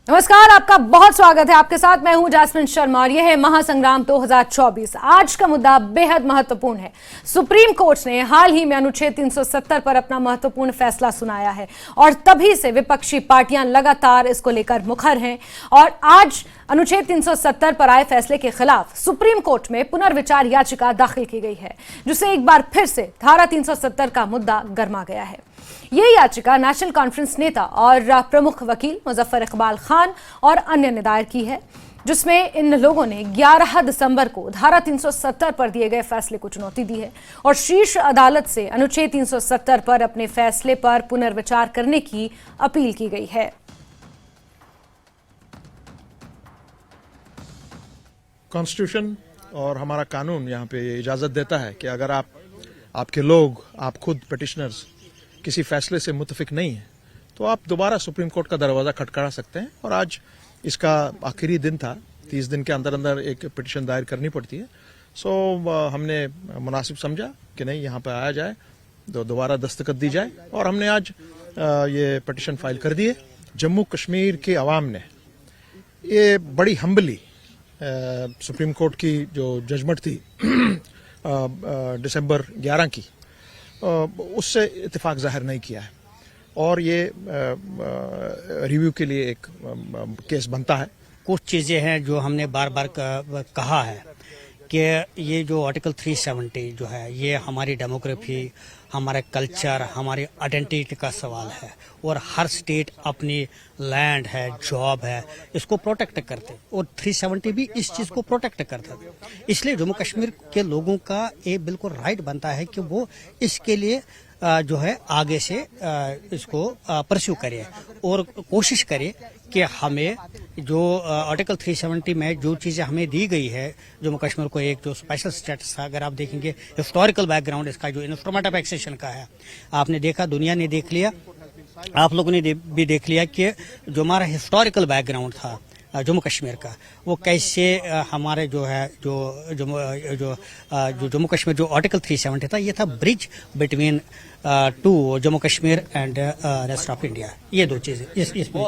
नमस्कार, आपका बहुत स्वागत है। आपके साथ मैं हूं जैस्मिन शर्मा और यह है महासंग्राम 2024। आज का मुद्दा बेहद महत्वपूर्ण है। सुप्रीम कोर्ट ने हाल ही में अनुच्छेद 370 पर अपना महत्वपूर्ण फैसला सुनाया है और तभी से विपक्षी पार्टियां लगातार इसको लेकर मुखर हैं और आज अनुच्छेद 370 पर आए फैसले के खिलाफ सुप्रीम कोर्ट में पुनर्विचार याचिका दाखिल की गई है, जिससे एक बार फिर से धारा 370 का मुद्दा गर्मा गया है। ये याचिका नेशनल कॉन्फ्रेंस नेता और प्रमुख वकील मुजफ्फर इकबाल खान और अन्य ने दायर की है, जिसमें इन लोगों ने 11 दिसंबर को धारा 370 पर दिए गए फैसले को चुनौती दी है और शीर्ष अदालत से अनुच्छेद 370 पर अपने फैसले पर पुनर्विचार करने की अपील की गई है। कॉन्स्टिट्यूशन और हमारा कानून यहाँ पे इजाजत देता है कि अगर आपके लोग, आप खुद पिटिशनर्स किसी फैसले से मुतफिक नहीं है तो आप दोबारा सुप्रीम कोर्ट का दरवाजा खटखटा सकते हैं। और आज इसका आखिरी दिन था, 30 दिन के अंदर अंदर एक पिटिशन दायर करनी पड़ती है। सो हमने मुनासिब समझा कि नहीं, यहाँ पर आया जाए, दोबारा दस्तखत दी जाए और हमने आज ये पिटिशन फाइल कर दी है। जम्मू कश्मीर के अवाम ने ये बड़ी हम्बली सुप्रीम कोर्ट की जो जजमेंट थी दिसंबर 11 की, उससे इत्तेफाक जाहिर नहीं किया है और ये रिव्यू के लिए एक केस बनता है। कुछ चीज़ें हैं जो हमने बार बार कहा है कि ये जो आर्टिकल 370 जो है, ये हमारी डेमोग्राफी, हमारे कल्चर, हमारी आइडेंटिटी का सवाल है और हर स्टेट अपनी लैंड है, जॉब है, इसको प्रोटेक्ट करते और 370 भी इस चीज़ को प्रोटेक्ट करता है। इसलिए जम्मू कश्मीर के लोगों का ये बिल्कुल राइट बनता है कि वो इसके लिए जो है आगे से इसको परस्यू करे और कोशिश करे कि हमें जो आर्टिकल 370 में जो चीज़ें हमें दी गई है, जम्मू कश्मीर को एक जो स्पेशल स्टेटस था, अगर आप देखेंगे हिस्टोरिकल बैकग्राउंड इसका जो इंस्ट्रूमेंट ऑफ एक्सेशन का है, आपने देखा, दुनिया ने देख लिया, आप लोगों ने भी देख लिया कि जो हमारा हिस्टोरिकल बैकग्राउंड था जम्मू कश्मीर का, वो कैसे हमारे जो है जो जम्मू कश्मीर जो आर्टिकल 370 था, ये था bridge between two Jammu Kashmir and rest of India. ये दो चीज़ें इसमें।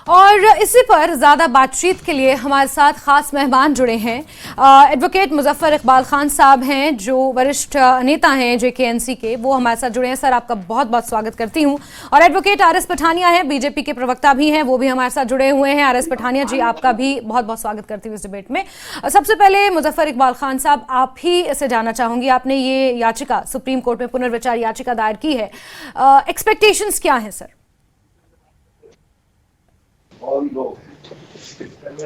और इसी पर ज्यादा बातचीत के लिए हमारे साथ खास मेहमान जुड़े हैं। एडवोकेट मुजफ्फर इकबाल खान साहब हैं, जो वरिष्ठ नेता हैं JKNC के, वो हमारे साथ जुड़े हैं। सर, आपका बहुत बहुत स्वागत करती हूं। और एडवोकेट RS पठानिया हैं, बीजेपी के प्रवक्ता भी हैं, वो भी हमारे साथ जुड़े हुए हैं। RS पठानिया जी, आपका भी बहुत बहुत स्वागत करती हूँ इस डिबेट में। सबसे पहले मुजफ्फर इकबाल खान साहब, आप ही से जानना चाहूंगी, आपने ये याचिका सुप्रीम कोर्ट में पुनर्विचार याचिका दायर की है, एक्सपेक्टेशंस क्या हैं सर?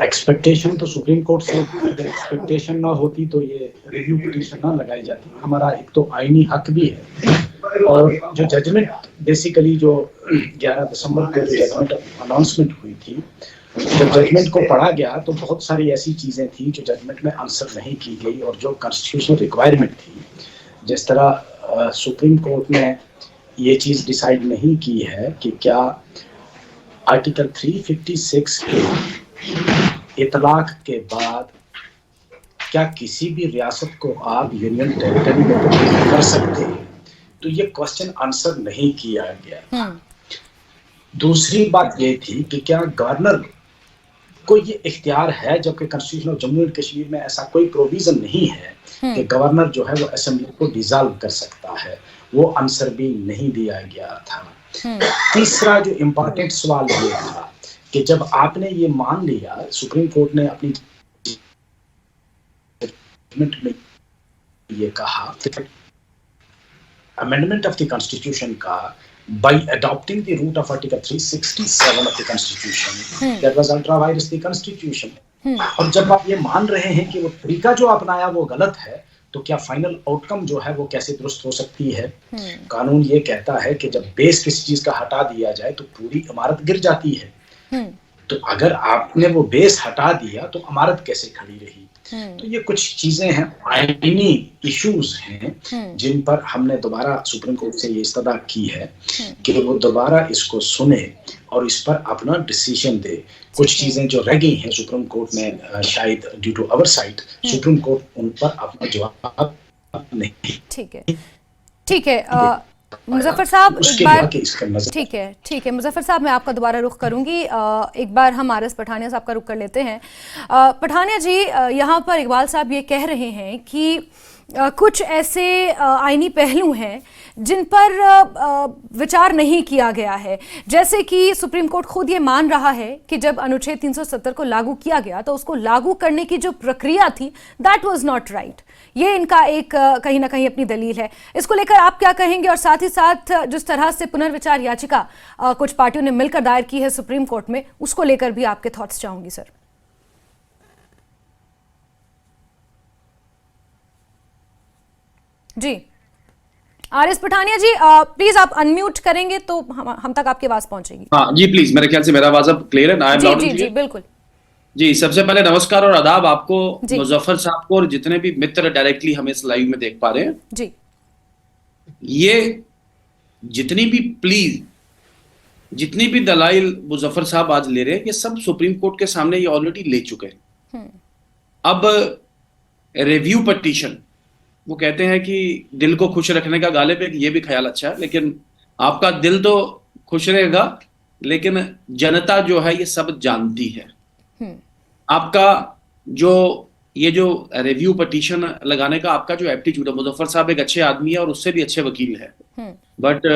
एक्सपेक्टेशन तो सुप्रीम कोर्ट से, अगर एक्सपेक्टेशन ना होती तो ये रिव्यू पिटीशन ना लगाई जाती। हमारा एक तो आईनी हक भी है और जो जजमेंट बेसिकली जो 11 दिसंबर को जजमेंट अनाउंसमेंट हुई थी, जब जजमेंट को पढ़ा गया तो बहुत सारी ऐसी चीजें थी जो जजमेंट में आंसर नहीं की गई और जो कॉन्स्टिट्यूशनल रिक्वायरमेंट थी, जिस तरह सुप्रीम कोर्ट ने ये चीज डिसाइड नहीं की है कि क्या आर्टिकल 356 के इतलाक के बाद क्या किसी भी रियासत को आप यूनियन टेरिटरी में तब्दील कर सकते हैं, तो ये क्वेश्चन आंसर नहीं किया गया। दूसरी बात ये थी कि क्या गवर्नर को ये इख्तियार है, जबकि constitution of Jammu and Kashmir में ऐसा कोई प्रोविजन नहीं है कि गवर्नर जो है वो असेंबली को डिसॉल्व कर सकता है, वो आंसर भी नहीं दिया गया था। तीसरा जो इम्पोर्टेंट सवाल ये था कि जब आपने ये मान लिया, सुप्रीम कोर्ट ने अपनी जजमेंट में ये कहा, अमेंडमेंट ऑफ द कॉन्स्टिट्यूशन का by adopting the root of article 367 of the constitution that was ultra vires the constitution। और जब आप ये मान रहे हैं कि वो तरीका जो अपनाया वो गलत है, तो क्या फाइनल आउटकम जो है वो कैसे दुरुस्त हो सकती है? कानून ये कहता है कि जब बेस किसी चीज का हटा दिया जाए तो पूरी इमारत गिर जाती है। तो अगर आपने वो बेस हटा दिया तो इमारत कैसे खड़ी रही? तो ये कुछ चीजें हैं, आईनी इश्यूज हैं, जिन पर हमने दोबारा सुप्रीम कोर्ट से ये इस्तदा की है कि वो दोबारा इसको सुने और इस पर अपना डिसीजन दे। कुछ चीजें जो रह गई हैं सुप्रीम कोर्ट में, शायद due to oversight, Supreme Court उन पर अपना जवाब नहीं। ठीक है मुजफ्फर साहब उसके एक बार, लिए इसका नजर ठीक है मुजफ्फर साहब, मैं आपका दोबारा रुख करूंगी। एक बार हम आरएस पठानिया साहब का रुख कर लेते हैं। पठानिया जी, यहाँ पर इकबाल साहब ये कह रहे हैं कि कुछ ऐसे आईनी पहलू हैं जिन पर विचार नहीं किया गया है, जैसे कि सुप्रीम कोर्ट खुद ये मान रहा है कि जब अनुच्छेद 370 को लागू किया गया तो उसको लागू करने की जो प्रक्रिया थी दैट वाज नॉट राइट। ये इनका एक कहीं ना कहीं अपनी दलील है। इसको लेकर आप क्या कहेंगे? और साथ ही साथ जिस तरह से पुनर्विचार याचिका कुछ पार्टियों ने मिलकर दायर की है सुप्रीम कोर्ट में, उसको लेकर भी आपके थॉट्स चाहूंगी sir. Ji RS Pathania ji, please आप अनम्यूट करेंगे तो हम तक आपकी आवाज पहुंचेगी। हाँ जी प्लीज, मेरे ख्याल से मेरा आवाज अब क्लियर है ना? जी जी बिल्कुल जी। सबसे पहले नमस्कार और आदाब आपको, जी। मुजफ्फर साहब को और जितने भी मित्र डायरेक्टली हमें इस लाइव में देख पा रहे हैं। जी, ये जितनी भी प्लीज, जितनी भी दलाइल मुजफ्फर साहब आज ले रहे हैं, ये सब सुप्रीम कोर्ट के सामने ये ऑलरेडी ले चुके हैं। अब रिव्यू पिटीशन, वो कहते हैं कि दिल को खुश रखने का गालिब है, ये भी ख्याल अच्छा है, लेकिन आपका दिल तो खुश रहेगा, लेकिन जनता जो है ये सब जानती है। आपका जो ये जो रिव्यू पिटीशन लगाने का आपका जो एप्टीट्यूड है, मुजफ्फर साहब एक अच्छे आदमी है और उससे भी अच्छे वकील है, बट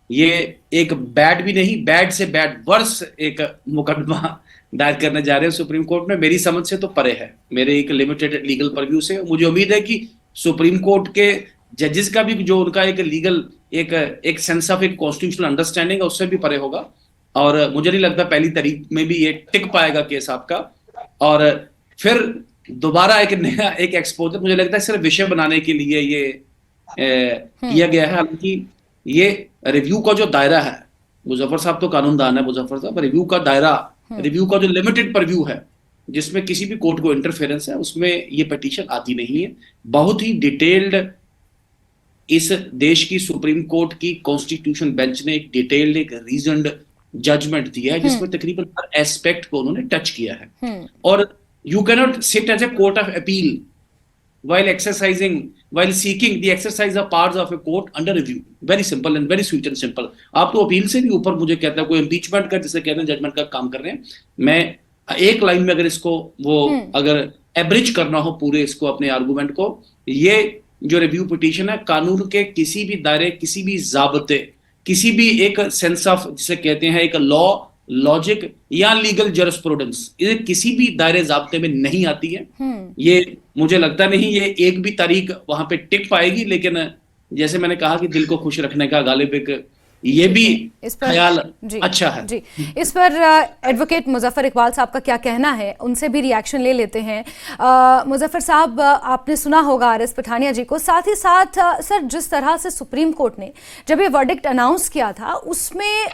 ये एक बैड भी नहीं, बैड से बैड वर्स एक मुकदमा दायर करने जा रहे हैं सुप्रीम कोर्ट में। मेरी समझ से तो परे है, मेरे एक लिमिटेड लीगल परव्यू से। मुझे उम्मीद है कि सुप्रीम कोर्ट के जजेस का भी जो उनका एक लीगल एक सेंस ऑफ एक कॉन्स्टिट्यूशनल अंडरस्टैंडिंग है, उससे भी परे होगा। और मुझे नहीं लगता पहली तारीख में भी ये टिक पाएगा केस आपका, और फिर दोबारा एक नया एक एक्सपोजर मुझे लगता है सिर्फ विषय बनाने के लिए ये किया गया है। हालांकि ये रिव्यू का जो दायरा है, मुजफ्फर साहब तो कानूनदान है, मुजफ्फर साहब रिव्यू का दायरा, रिव्यू का जो लिमिटेड परव्यू है जिसमें किसी भी कोर्ट को इंटरफेरेंस है, उसमें ये पिटीशन आती नहीं है। बहुत ही डिटेल्ड इस देश की सुप्रीम कोर्ट की कॉन्स्टिट्यूशन बेंच ने एक डिटेल्ड एक रीजनड जजमेंट दिया है जिसमें तकरीबन हर एस्पेक्ट को उन्होंने टच किया है। और you can not sit as a court of appeal while seeking the exercise of powers of a court under review. Very simple and very sweet and simple. आप तो अपील से भी ऊपर मुझे कहता है कोई इम्पीचमेंट का, जिसे कहते हैं जजमेंट का काम कर रहे हैं। मैं एक लाइन में अगर इसको वो अगर एब्रिज करना हो पूरे इसको अपने आर्गुमेंट को, ये जो रिव्यू पिटीशन है कानून के किसी भी दायरे, किसी भी जाबते, किसी भी एक सेंस ऑफ जिसे कहते हैं एक लॉ, लॉजिक या लीगल जरिस्प्रूडेंस, ये किसी भी दायरे जाब्ते में नहीं आती है। ये मुझे लगता नहीं ये एक भी तारीख वहां पे टिक पाएगी, लेकिन जैसे मैंने कहा कि दिल को खुश रखने का गालिब एक ये भी इस पर ख्याल जी, अच्छा है। जी, इस पर एडवोकेट मुजफ्फर इकबाल साहब का क्या कहना है, उनसे भी रिएक्शन ले लेते हैं। मुजफ्फर साहब, आपने सुना होगा आरएस पठानिया जी को, साथ ही साथ सर जिस तरह से सुप्रीम कोर्ट ने जब ये वर्डिक्ट अनाउंस किया था उसमें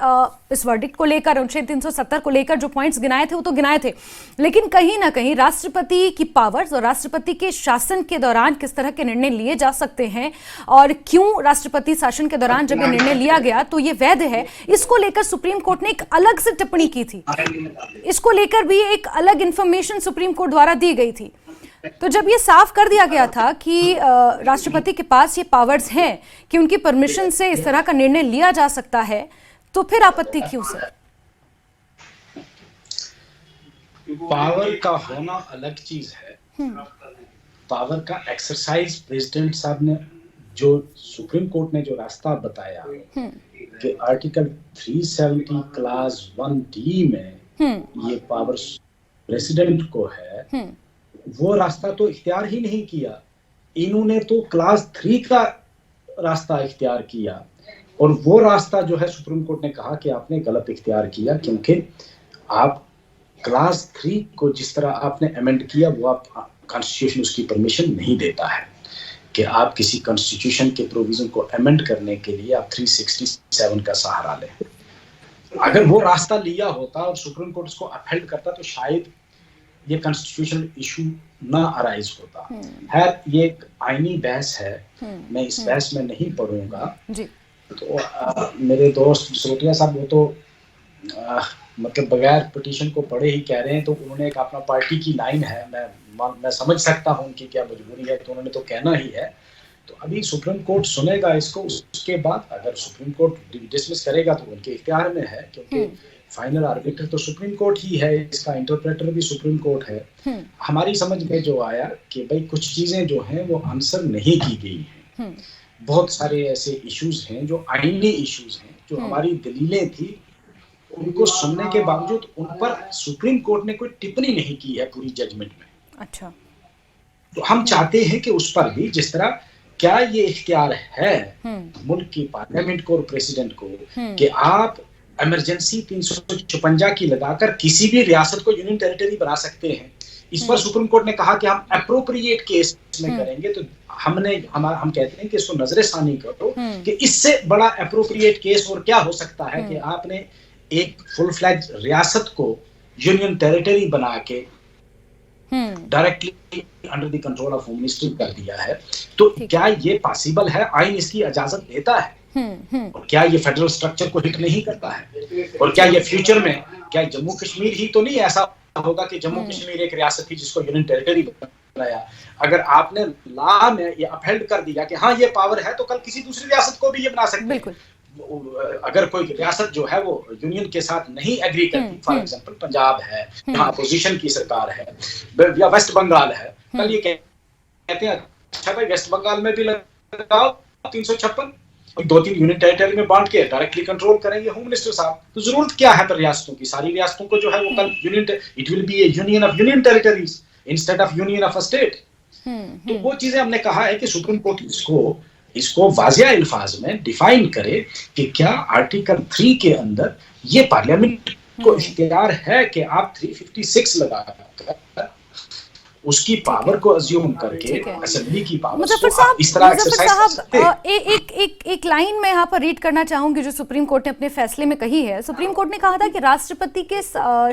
इस वर्डिक्ट को लेकर, अनुच्छेद 370 को लेकर जो पॉइंट्स गिनाए थे वो तो गिनाए थे, लेकिन कहीं ना कहीं राष्ट्रपति की पावर्स और राष्ट्रपति के शासन के दौरान किस तरह के निर्णय लिए जा सकते हैं और क्यों राष्ट्रपति शासन के दौरान जब ये निर्णय लिया गया तो ये वैध है, इसको लेकर सुप्रीम कोर्ट ने एक अलग से टिप्पणी की थी। इसको लेकर भी एक अलग इंफॉर्मेशन सुप्रीम कोर्ट द्वारा दी गई थी। तो जब ये साफ कर दिया गया था कि राष्ट्रपति के पास ये पावर्स हैं कि उनकी परमिशन से इस तरह का निर्णय लिया जा सकता है, तो फिर आपत्ति क्यों सर? पावर का होना अलग चीज है, पावर का एक्सरसाइज प्रेसिडेंट साहब ने जो सुप्रीम कोर्ट ने जो रास्ता बताया कि आर्टिकल 370 क्लास 1D में ये पावर प्रेसिडेंट को है, वो रास्ता तो इख्तियार ही नहीं किया। इन्होंने तो क्लास 3 का रास्ता इख्तियार किया, और वो रास्ता जो है सुप्रीम कोर्ट ने कहा कि आपने गलत इख्तियार किया, क्योंकि आप क्लास 3 को जिस तरह आपने अमेंड किया वो आप कॉन्स्टिट्यूशन उसकी परमिशन नहीं देता है कि आप किसी कॉन्स्टिट्यूशन के प्रोविजन को अमेंड करने के लिए आप 367 का सहारा लें। अगर वो रास्ता लिया होता और सुप्रीम कोर्ट उसको अपहेल्ड करता तो शायद ये कॉन्स्टिट्यूशनल इशू ना अराइज होता है। ये एक आईनी बहस है, मैं इस बहस में नहीं पढ़ूंगा। तो मेरे दोस्त सोटिया साहब वो तो मतलब बगैर पिटीशन को पढ़े ही कह रहे हैं, तो उन्होंने एक अपना पार्टी की लाइन है, मैं समझ सकता हूं उनकी क्या मजबूरी है, तो उन्होंने तो कहना ही है। तो अभी सुप्रीम कोर्ट सुनेगा इसको, उसके बाद अगर सुप्रीम कोर्ट डिसमिस करेगा तो उनके इख्तियार में है, क्योंकि फाइनल आर्बिटर तो सुप्रीम कोर्ट ही है, इसका इंटरप्रेटर भी सुप्रीम कोर्ट है। हमारी समझ में जो आया कि भाई कुछ चीजें जो हैं वो आंसर नहीं की गई हैं। बहुत सारे ऐसे इश्यूज हैं जो आईनी इश्यूज हैं, जो हमारी दलीलें थी उनको सुनने के बावजूद उन पर सुप्रीम कोर्ट ने कोई टिप्पणी नहीं की है पूरी जजमेंट में। अच्छा, तो हम चाहते हैं कि उस पर भी, जिस तरह क्या ये इख्तियार है मुल्क की पार्लियामेंट को और प्रेसिडेंट को कि आप इमरजेंसी 356 की लगाकर किसी भी रियासत को यूनियन टेरिटरी बना सकते हैं। इस पर सुप्रीम कोर्ट ने कहा कि हम अप्रोप्रिएट केस में करेंगे, तो हम कहते हैं कि इसको नजरसानी करो कि इससे बड़ा अप्रोप्रिएट केस और क्या हो सकता है कि आपने एक फुल फ्लैज रियासत को यूनियन टेरिटरी बना के directly under the control of home ministry कर दिया है। तो क्या ये पॉसिबल है? आइन इसकी इजाजत देता है? और क्या ये फेडरल स्ट्रक्चर को हिट नहीं करता है? और क्या ये फ्यूचर में क्या जम्मू कश्मीर ही तो नहीं ऐसा होगा कि जम्मू कश्मीर एक रियासत थी जिसको यूनियन टेरिटरी बनाया? अगर आपने लॉ में ये अपहेल्ड कर दिया कि हाँ ये पावर है, तो कल किसी दूसरी रियासत को भी ये बना सकते हैं। अगर कोई रियासत जो है वो यूनियन के साथ नहीं एग्री करती, फॉर एग्जांपल पंजाब है, यहाँ अपोजिशन की सरकार है, या वेस्ट बंगाल है, कल ये कहते हैं अच्छा भाई वेस्ट बंगाल में भी लगाओ 356, 2-3 यूनियन टेरिटरी में बांट के डायरेक्टली कंट्रोल करेंगे होम मिनिस्टर साहब। तो जरूरत क्या है पर रियासतों की? सारी रियासतों को जो है वो कल union, it will be A union of union territories instead of union of a state. तो वो चीजें हमने कहा है कि सुप्रीम कोर्ट इसको वाजिया अल्फाज में डिफाइन करे कि क्या आर्टिकल 3 के अंदर ये पार्लियामेंट को इख्तियार है कि आप 356 लगाकर उसकी पावर को अज्यूम करके असेंबली की पावर को इस तरह एक्सरसाइज कर सकते हैं। एक लाइन मैं यहाँ पर रीड करना चाहूंगी जो सुप्रीम कोर्ट ने अपने फैसले में कही है। सुप्रीम कोर्ट ने कहा था कि राष्ट्रपति के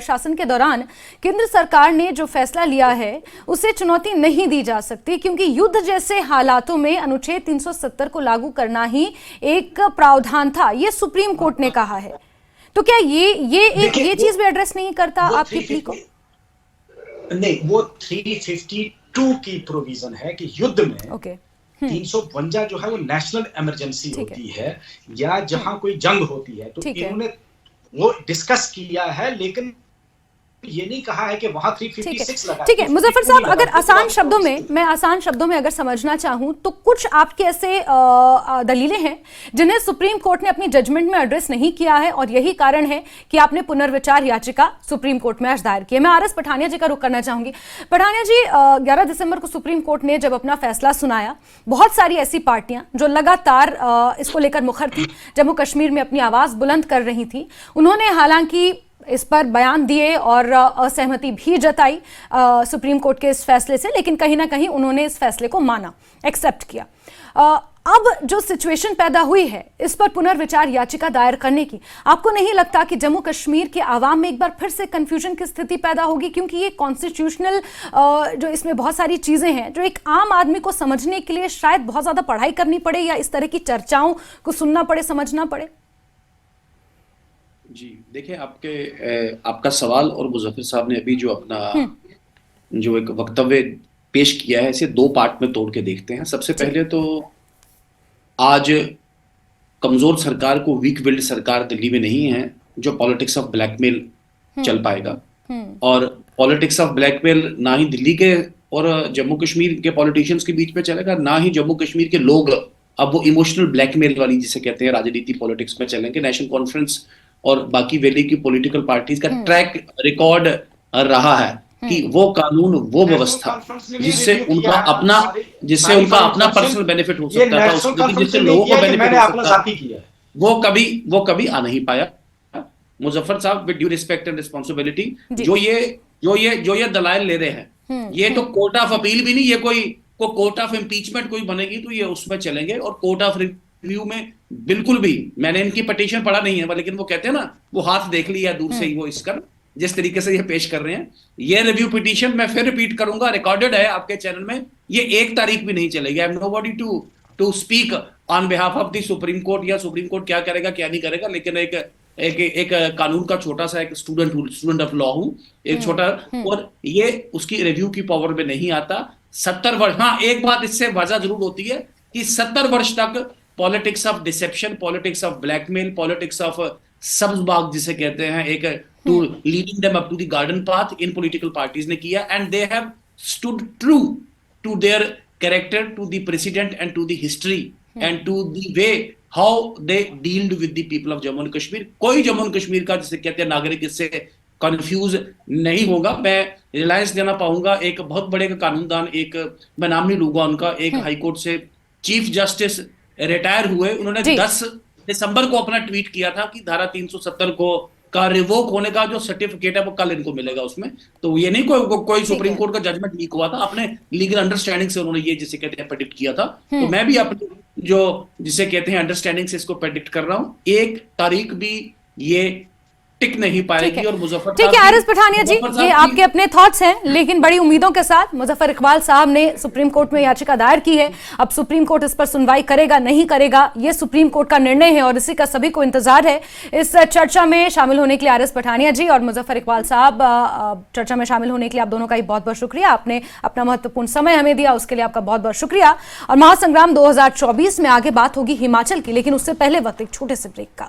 शासन के दौरान केंद्र सरकार ने जो फैसला लिया है उसे चुनौती नहीं दी जा सकती, क्योंकि युद्ध जैसे हालातों में अनुच्छेद 370 को लागू करना ही एक प्रावधान था, ये सुप्रीम कोर्ट ने कहा है। तो क्या ये चीज भी एड्रेस नहीं करता आपकी प्ली को? नहीं, वो 352 की प्रोविजन है कि युद्ध में 352 जो है वो नेशनल इमरजेंसी होती है या जहां कोई जंग होती है। तो इन्होंने वो डिस्कस किया है, लेकिन ये नहीं कहा है कि वहां 356 लगा। ठीक है मुजफ्फर साहब, अगर आसान शब्दों में अगर समझना चाहूं तो कुछ आपके ऐसे दलीलें हैं जिन्हें सुप्रीम कोर्ट ने अपनी जजमेंट में एड्रेस नहीं किया है, और यही कारण है कि आपने पुनर्विचार याचिका सुप्रीम कोर्ट में आज दायर की है। मैं आरएस पठानिया जी का रुख करना चाहूंगी। पठानिया जी, 11 दिसंबर को सुप्रीम कोर्ट ने जब अपना फैसला सुनाया, बहुत सारी ऐसी पार्टियां जो लगातार इसको लेकर मुखर थी, जम्मू कश्मीर में अपनी आवाज बुलंद कर रही थी, उन्होंने हालांकि इस पर बयान दिए और असहमति भी जताई सुप्रीम कोर्ट के इस फैसले से, लेकिन कहीं ना कहीं उन्होंने इस फैसले को माना, एक्सेप्ट किया। अब जो सिचुएशन पैदा हुई है इस पर पुनर्विचार याचिका दायर करने की, आपको नहीं लगता कि जम्मू कश्मीर के आवाम में एक बार फिर से कंफ्यूजन की स्थिति पैदा होगी? क्योंकि ये कॉन्स्टिट्यूशनल जो इसमें बहुत सारी चीजें हैं जो एक आम आदमी को समझने के लिए शायद बहुत ज्यादा पढ़ाई करनी पड़े या इस तरह की चर्चाओं को सुनना पड़े, समझना पड़े। जी देखिए, आपका सवाल और मुजफ्फर साहब ने अभी जो अपना जो एक वक्तव्य पेश किया है, इसे 2 पार्ट में तोड़ के देखते हैं। सबसे पहले तो आज कमजोर सरकार को वीक विल्ड सरकार दिल्ली में नहीं है जो पॉलिटिक्स ऑफ ब्लैकमेल चल पाएगा, और पॉलिटिक्स ऑफ ब्लैकमेल ना ही दिल्ली के और जम्मू कश्मीर के पॉलिटिशियंस के बीच में चलेगा, ना ही जम्मू कश्मीर के लोग अब वो इमोशनल ब्लैकमेल वाली जिसे कहते हैं राजनीति पॉलिटिक्स में चलेंगे। नेशनल कॉन्फ्रेंस और बाकी वैली की पॉलिटिकल पार्टीज का ट्रैक रिकॉर्ड रहा है कि वो कानून, वो व्यवस्था जिससे उनका अपना पर्सनल बेनिफिट हो सकता था, जिससे लोगों को बेनिफिट हो सकता था, वो कभी आ नहीं पाया। मुजफ्फर साहब, with due respect and responsibility, जो ये दलाइल ले रहे हैं, ये तो कोर्ट ऑफ अपील भी नहीं, ये कोई कोर्ट ऑफ इम्पीचमेंट कोई बनेगी तो ये उसमें चलेंगे, और कोर्ट ऑफ रिव्यू में बिल्कुल भी, मैंने इनकी पिटीशन पढ़ा नहीं है, लेकिन वो कहते हैं ना, वो हाथ देख लिया दूर से ही, वो इसका जिस तरीके से ये पेश कर रहे हैं, ये रिव्यू पिटीशन मैं फिर रिपीट करूंगा, रिकॉर्डेड है आपके चैनल में, ये 1 तारीख भी नहीं चलेगी। I am nobody to speak on behalf of the Supreme Court, या सुप्रीम कोर्ट क्या करेगा क्या नहीं करेगा, लेकिन एक कानून का छोटा सा एक स्टूडेंट ऑफ लॉ हूं, एक छोटा, और ये उसकी रिव्यू की पावर में नहीं आता। 70 वर्ष, हाँ एक बात इससे वजह जरूर होती है कि 70 वर्ष तक politics of deception, politics of blackmail, politics of सब्ज बाग जिसे कहते हैं, एक to leading them up to the garden path, इन पॉलिटिकल पार्टीज ने किया, and they have stood true to their character, to the president and to the history and to the way how they dealt with the people of Jammu and Kashmir. कोई Jammu and Kashmir का जिसे कहते हैं नागरिक इससे कंफ्यूज नहीं होगा। मैं रिलायंस देना पाऊंगा, एक बहुत बड़े कानूनदान, एक मैं नाम नहीं लूंगा उनका, एक हाईकोर्ट से चीफ जस्टिस रिटायर हुए, उन्होंने 10 दिसंबर को अपना ट्वीट किया था कि धारा 370 का रिवोक होने का जो सर्टिफिकेट है वो कल इनको मिलेगा उसमें। तो ये नहीं कोई सुप्रीम कोर्ट का जजमेंट लीक हुआ था, अपने लीगल अंडरस्टैंडिंग से उन्होंने ये जिसे कहते हैं प्रेडिक्ट किया था। तो मैं भी अपनी जो जिसे कहते हैं अंडरस्टैंडिंग से इसको प्रेडिक्ट कर रहा हूं, एक तारीख भी ये टिक नहीं पाएगी। और मुजफ्फर, ठीक है आरिज पठानिया जी, ये आपके अपने थॉट्स हैं, लेकिन बड़ी उम्मीदों के साथ मुजफ्फर इकबाल साहब ने सुप्रीम कोर्ट में याचिका दायर की है। अब सुप्रीम कोर्ट इस पर सुनवाई करेगा नहीं करेगा, ये सुप्रीम कोर्ट का निर्णय है और इसी का सभी को इंतजार है। इस चर्चा में शामिल होने के लिए आरिज पठानिया जी और मुजफ्फर इकबाल साहब, चर्चा में शामिल होने के लिए आप दोनों का ही बहुत बहुत शुक्रिया। आपने अपना महत्वपूर्ण समय हमें दिया, उसके लिए आपका बहुत बहुत शुक्रिया। और महासंग्राम 2024 में आगे बात होगी हिमाचल की, लेकिन उससे पहले वक्त एक छोटे से ब्रेक का।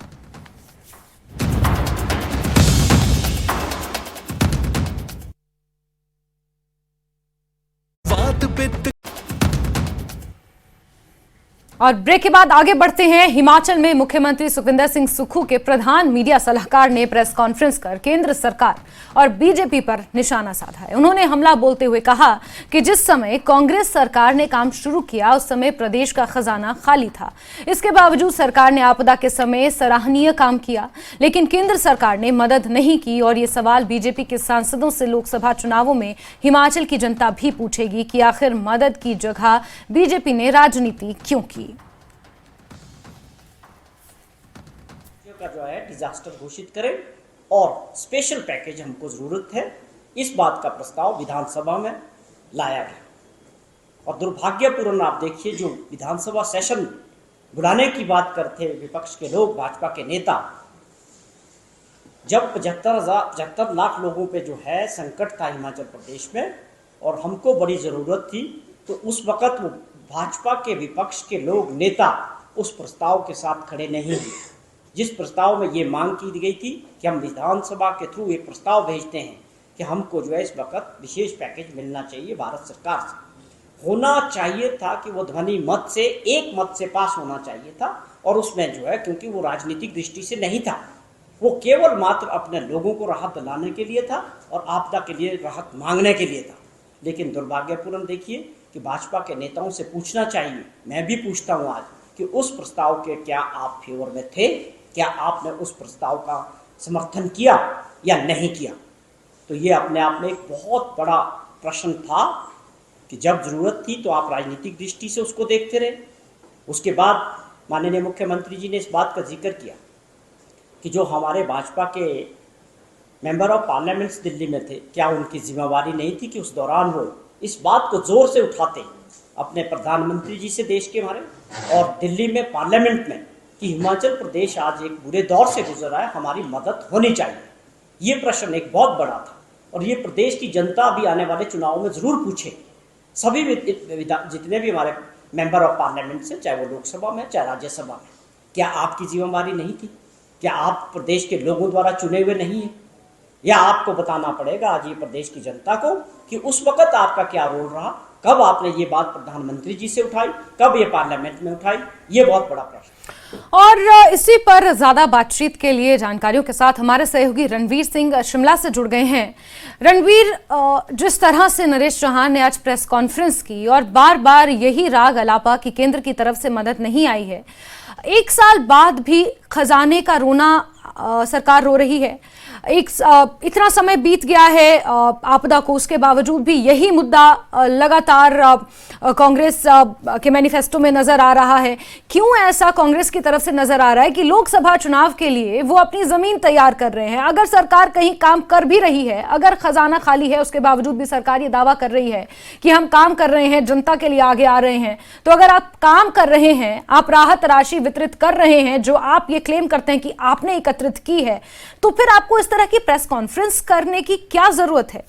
और ब्रेक के बाद आगे बढ़ते हैं। हिमाचल में मुख्यमंत्री सुखविंदर सिंह सुक्खू के प्रधान मीडिया सलाहकार ने प्रेस कॉन्फ्रेंस कर केंद्र सरकार और बीजेपी पर निशाना साधा है। उन्होंने हमला बोलते हुए कहा कि जिस समय कांग्रेस सरकार ने काम शुरू किया उस समय प्रदेश का खजाना खाली था, इसके बावजूद सरकार ने आपदा के समय सराहनीय काम किया, लेकिन केंद्र सरकार ने मदद नहीं की। और ये सवाल बीजेपी के सांसदों से लोकसभा चुनावों में हिमाचल की जनता भी पूछेगी कि आखिर मदद की जगह बीजेपी ने राजनीति क्यों की। का जो है डिजास्टर घोषित करें और स्पेशल पैकेज हमको जरूरत है, इस बात का प्रस्ताव विधानसभा में लाया गया। और दुर्भाग्यपूर्ण आप देखिए, जो विधानसभा सेशन बुलाने की बात करते विपक्ष के लोग, भाजपा के नेता, जब 75 लाख लोगों पे जो है संकट था हिमाचल प्रदेश में और हमको बड़ी ज़रूरत थी, तो उस वक़्त वो भाजपा के विपक्ष के लोग, नेता उस प्रस्ताव के साथ खड़े नहीं हुए, जिस प्रस्ताव में ये मांग की गई थी कि हम विधानसभा के थ्रू एक प्रस्ताव भेजते हैं कि हमको जो है इस वक्त विशेष पैकेज मिलना चाहिए भारत सरकार से। होना चाहिए था कि वो ध्वनि मत से, एक मत से पास होना चाहिए था। और उसमें जो है, क्योंकि वो राजनीतिक दृष्टि से नहीं था, वो केवल मात्र अपने लोगों को राहत दिलाने के लिए था और आपदा के लिए राहत मांगने के लिए था। लेकिन दुर्भाग्यपूर्ण देखिए कि भाजपा के नेताओं से पूछना चाहिए, मैं भी पूछता हूँ आज, कि उस प्रस्ताव के क्या आप फेवर में थे? क्या आपने उस प्रस्ताव का समर्थन किया या नहीं किया? तो ये अपने आप में एक बहुत बड़ा प्रश्न था कि जब जरूरत थी तो आप राजनीतिक दृष्टि से उसको देखते रहे। उसके बाद माननीय मुख्यमंत्री जी ने इस बात का जिक्र किया कि जो हमारे भाजपा के मेंबर ऑफ पार्लियामेंट्स दिल्ली में थे, क्या उनकी जिम्मेवारी नहीं थी कि उस दौरान वो इस बात को जोर से उठाते अपने प्रधानमंत्री जी से, देश के हमारे, और दिल्ली में पार्लियामेंट में, कि हिमाचल प्रदेश आज एक बुरे दौर से गुजर रहा है, हमारी मदद होनी चाहिए। ये प्रश्न एक बहुत बड़ा था और ये प्रदेश की जनता भी आने वाले चुनाव में ज़रूर पूछे। सभी जितने भी हमारे मेंबर ऑफ पार्लियामेंट से, चाहे वो लोकसभा में चाहे राज्यसभा में, क्या आपकी जिम्मेवारी नहीं थी? क्या आप प्रदेश के लोगों द्वारा चुने हुए नहीं हैं? या आपको बताना पड़ेगा आज ये प्रदेश की जनता को कि उस वक्त आपका क्या रोल रहा, कब आपने ये बात प्रधानमंत्री जी से उठाई, कब ये पार्लियामेंट में उठाई? ये बहुत बड़ा प्रश्न। और इसी पर ज्यादा बातचीत के लिए जानकारियों के साथ हमारे सहयोगी रणवीर सिंह शिमला से जुड़ गए हैं। रणवीर, जिस तरह से नरेश चौहान ने आज प्रेस कॉन्फ्रेंस की और बार बार यही राग अलापा कि केंद्र की तरफ से मदद नहीं आई है, एक साल बाद भी खजाने का रोना सरकार रो रही है। इतना समय बीत गया है आपदा को, उसके बावजूद भी यही मुद्दा लगातार कांग्रेस के मैनिफेस्टो में नजर आ रहा है। क्यों ऐसा कांग्रेस की तरफ से नजर आ रहा है कि लोकसभा चुनाव के लिए वो अपनी जमीन तैयार कर रहे हैं? अगर सरकार कहीं काम कर भी रही है, अगर खजाना खाली है, उसके बावजूद भी सरकार ये दावा कर रही है कि हम काम कर रहे हैं, जनता के लिए आगे आ रहे हैं, तो अगर आप काम कर रहे हैं, आप राहत राशि वितरित कर रहे हैं जो आप ये क्लेम करते हैं कि आपने एकत्रित की है, तो फिर आपको इस तरह की प्रेस कॉन्फ्रेंस करने की क्या जरूरत है?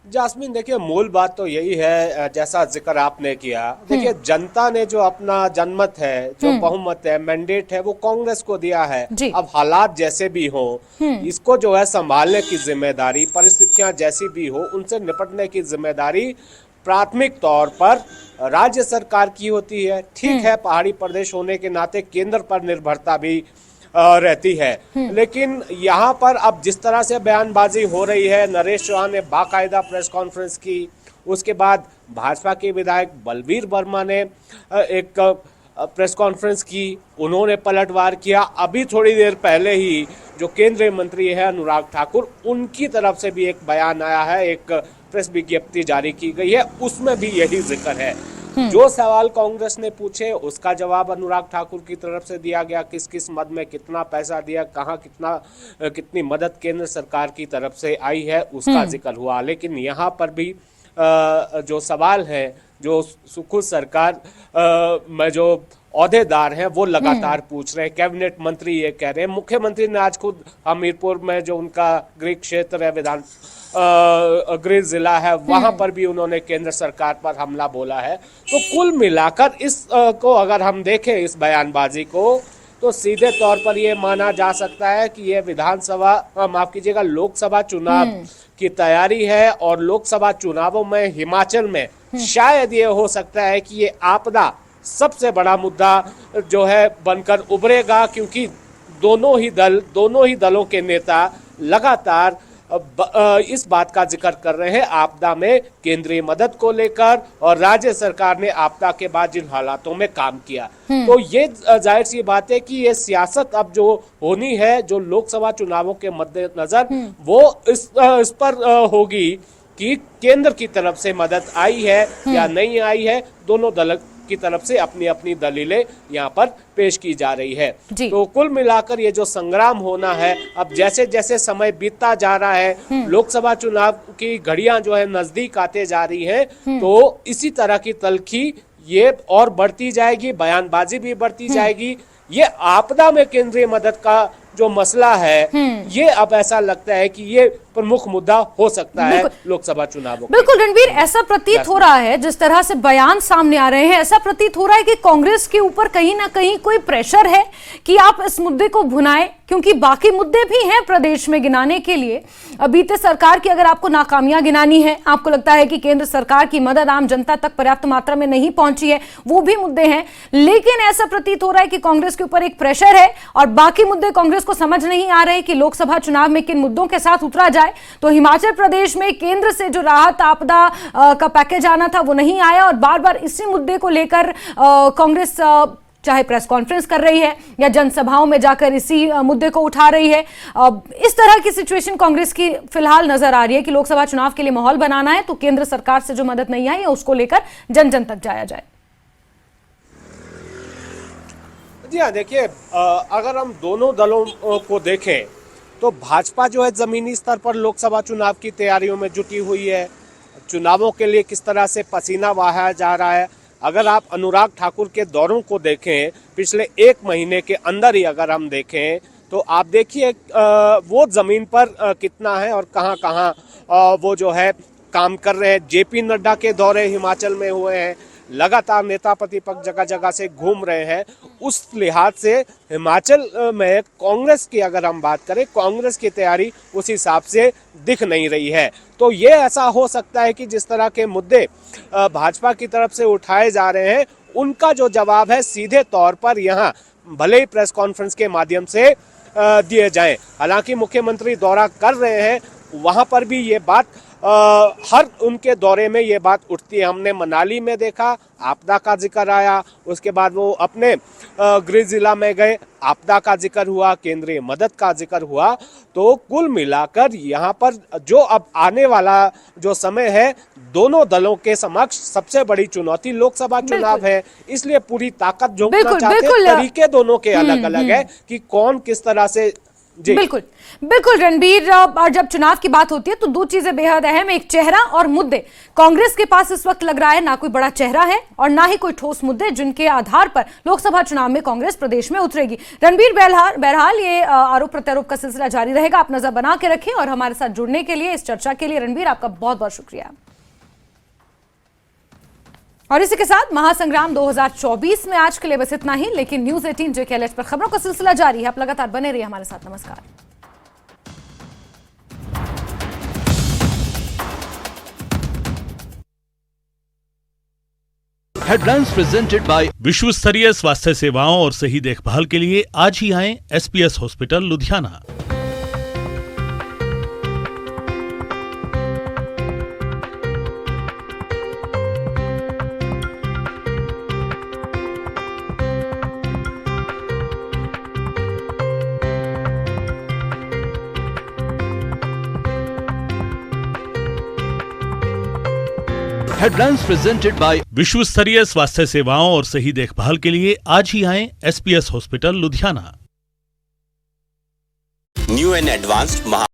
जास्मिन, देखिए मूल बात तो यही है, जैसा जिक्र आपने किया। देखिए जनता ने जो अपना जनमत है, जो बहुमत है, मैंडेट है, वो कांग्रेस को दिया है। अब हालात जैसे भी हो, इसको जो है संभालने की जिम्मेदारी, परिस्थितियां जैसी भी हो, उनसे निपटने की जिम्मेदारी प्राथमिक तौर पर राज्य सरकार की होती है। ठीक है, पहाड़ी प्रदेश होने के नाते केंद्र पर निर्भरता भी रहती है, लेकिन यहाँ पर अब जिस तरह से बयानबाजी हो रही है, नरेश चौहान ने बाकायदा प्रेस कॉन्फ्रेंस की, उसके बाद भाजपा के विधायक बलवीर वर्मा ने एक प्रेस कॉन्फ्रेंस की, उन्होंने पलटवार किया। अभी थोड़ी देर पहले ही जो केंद्रीय मंत्री है अनुराग ठाकुर, उनकी तरफ से भी एक बयान आया है, एक प्रेस विज्ञप्ति जारी की गई है, उसमें भी यही जिक्र है। जो सवाल कांग्रेस ने पूछे उसका जवाब अनुराग ठाकुर की तरफ से दिया गया, किस किस मद में कितना पैसा दिया, कहाँ कितनी मदद केंद्र सरकार की तरफ से आई है, उसका जिक्र हुआ। लेकिन यहाँ पर भी जो सवाल है, जो खुद सरकार में जो ओहदेदार हैं वो लगातार पूछ रहे हैं। कैबिनेट मंत्री ये कह रहे हैं, मुख्यमंत्री ने आज खुद हमीरपुर में जो उनका गृह क्षेत्र है, गृह जिला है, वहां पर भी उन्होंने केंद्र सरकार पर हमला बोला है। तो कुल मिलाकर इस को अगर हम देखें, इस बयानबाजी को, तो सीधे तौर पर ये माना जा सकता है कि ये विधानसभा, माफ कीजिएगा, लोकसभा चुनाव की तैयारी है। और लोकसभा चुनावों में हिमाचल में शायद ये हो सकता है कि ये आपदा सबसे बड़ा मुद्दा जो है बनकर उभरेगा, क्योंकि दोनों ही दलों के नेता लगातार इस बात का जिक्र कर रहे हैं आपदा में केंद्रीय मदद को लेकर, और राज्य सरकार ने आपदा के बाद जिन हालातों में काम किया। तो ये जाहिर सी बात है कि ये सियासत अब जो होनी है, जो लोकसभा चुनावों के मद्देनजर, वो इस पर होगी कि केंद्र की तरफ से मदद आई है या नहीं आई है। दोनों दल की तरफ से अपनी अपनी दलीलें यहाँ पर पेश की जा रही है। तो कुल मिलाकर ये जो संग्राम होना है, अब जैसे जैसे समय बीतता जा रहा है, लोकसभा चुनाव की घड़ियां जो है नजदीक आते जा रही हैं, तो इसी तरह की तल्खी ये और बढ़ती जाएगी, बयानबाजी भी बढ़ती जाएगी। ये आपदा में केंद्रीय मदद का जो मसला है, ये अब ऐसा लगता है कि ये प्रमुख मुद्दा हो सकता है लोकसभा चुनावों। बिल्कुल रणवीर, ऐसा प्रतीत हो रहा है, जिस तरह से बयान सामने आ रहे हैं, ऐसा प्रतीत हो रहा है कि कांग्रेस के ऊपर कहीं ना कहीं कोई प्रेशर है कि आप इस मुद्दे को भुनाएं, क्योंकि बाकी मुद्दे भी हैं प्रदेश में गिनाने के लिए। बीते सरकार की अगर आपको नाकामियां गिनानी है, आपको लगता है कि केंद्र सरकार की मदद आम जनता तक पर्याप्त मात्रा में नहीं पहुंची है, वो भी मुद्दे हैं। लेकिन ऐसा प्रतीत हो रहा है कि कांग्रेस के ऊपर एक प्रेशर है और बाकी मुद्दे कांग्रेस को समझ नहीं आ रहे कि लोकसभा चुनाव में किन मुद्दों के साथ उतरा जाए। तो हिमाचल प्रदेश में केंद्र से जो राहत आपदा का पैकेज आना था वो नहीं आया, और बार बार इसी मुद्दे को लेकर कांग्रेस चाहे प्रेस कॉन्फ्रेंस कर रही है या जनसभाओं में जाकर इसी मुद्दे को उठा रही है। इस तरह की सिचुएशन कांग्रेस की फिलहाल नजर आ रही है कि लोकसभा चुनाव के लिए माहौल बनाना है, तो केंद्र सरकार से जो मदद नहीं आई है उसको लेकर जन जन तक जाया जाए। जी हाँ, देखिए, अगर हम दोनों दलों को देखें तो भाजपा जो है जमीनी स्तर पर लोकसभा चुनाव की तैयारियों में जुटी हुई है। चुनावों के लिए किस तरह से पसीना बहाया जा रहा है, अगर आप अनुराग ठाकुर के दौरों को देखें, पिछले 1 महीने के अंदर ही अगर हम देखें, तो आप देखिए वो जमीन पर कितना है और कहाँ कहाँ वो जो है काम कर रहे हैं। जेपी नड्डा के दौरे हिमाचल में हुए हैं, लगातार नेता प्रतिपक्ष जगह जगह से घूम रहे हैं। उस लिहाज से हिमाचल में कांग्रेस की अगर हम बात करें, कांग्रेस की तैयारी उस हिसाब से दिख नहीं रही है। तो ये ऐसा हो सकता है कि जिस तरह के मुद्दे भाजपा की तरफ से उठाए जा रहे हैं, उनका जो जवाब है सीधे तौर पर यहाँ भले ही प्रेस कॉन्फ्रेंस के माध्यम से दिए जाएं। हालांकि मुख्यमंत्री दौरा कर रहे हैं, वहां पर भी ये बात हर उनके दौरे में ये बात उठती है। हमने मनाली में देखा, आपदा का जिक्र आया, उसके बाद वो अपने गृह जिला में गए, आपदा का जिक्र हुआ, केंद्रीय मदद का जिक्र हुआ। तो कुल मिलाकर यहाँ पर जो अब आने वाला जो समय है, दोनों दलों के समक्ष सबसे बड़ी चुनौती लोकसभा चुनाव है। इसलिए पूरी ताकत झोंकना चाहते हैं। तरीके दोनों के अलग अलग है कि कौन किस तरह से बिल्कुल बिल्कुल रणबीर, और जब चुनाव की बात होती है तो दो चीजें बेहद अहम, एक चेहरा और मुद्दे। कांग्रेस के पास इस वक्त लग रहा है ना कोई बड़ा चेहरा है और ना ही कोई ठोस मुद्दे जिनके आधार पर लोकसभा चुनाव में कांग्रेस प्रदेश में उतरेगी। रणबीर, बहरहाल ये आरोप प्रत्यारोप का सिलसिला जारी रहेगा, आप नजर बना के रखें। और हमारे साथ जुड़ने के लिए, इस चर्चा के लिए रणबीर आपका बहुत बहुत शुक्रिया। और इसी के साथ महासंग्राम 2024 में आज के लिए बस इतना ही, लेकिन न्यूज 18 JKLH पर खबरों का सिलसिला जारी है। आप लगातार बने रहिए हमारे साथ। नमस्कार। हेडलाइंस प्रेजेंटेड बाय विश्व स्तरीय स्वास्थ्य सेवाओं और सही देखभाल के लिए आज ही आएं SPS hospital Ludhiana. Headlines presented by विश्व स्तरीय स्वास्थ्य सेवाओं और सही देखभाल के लिए आज ही आएं SPS hospital Ludhiana. New and advanced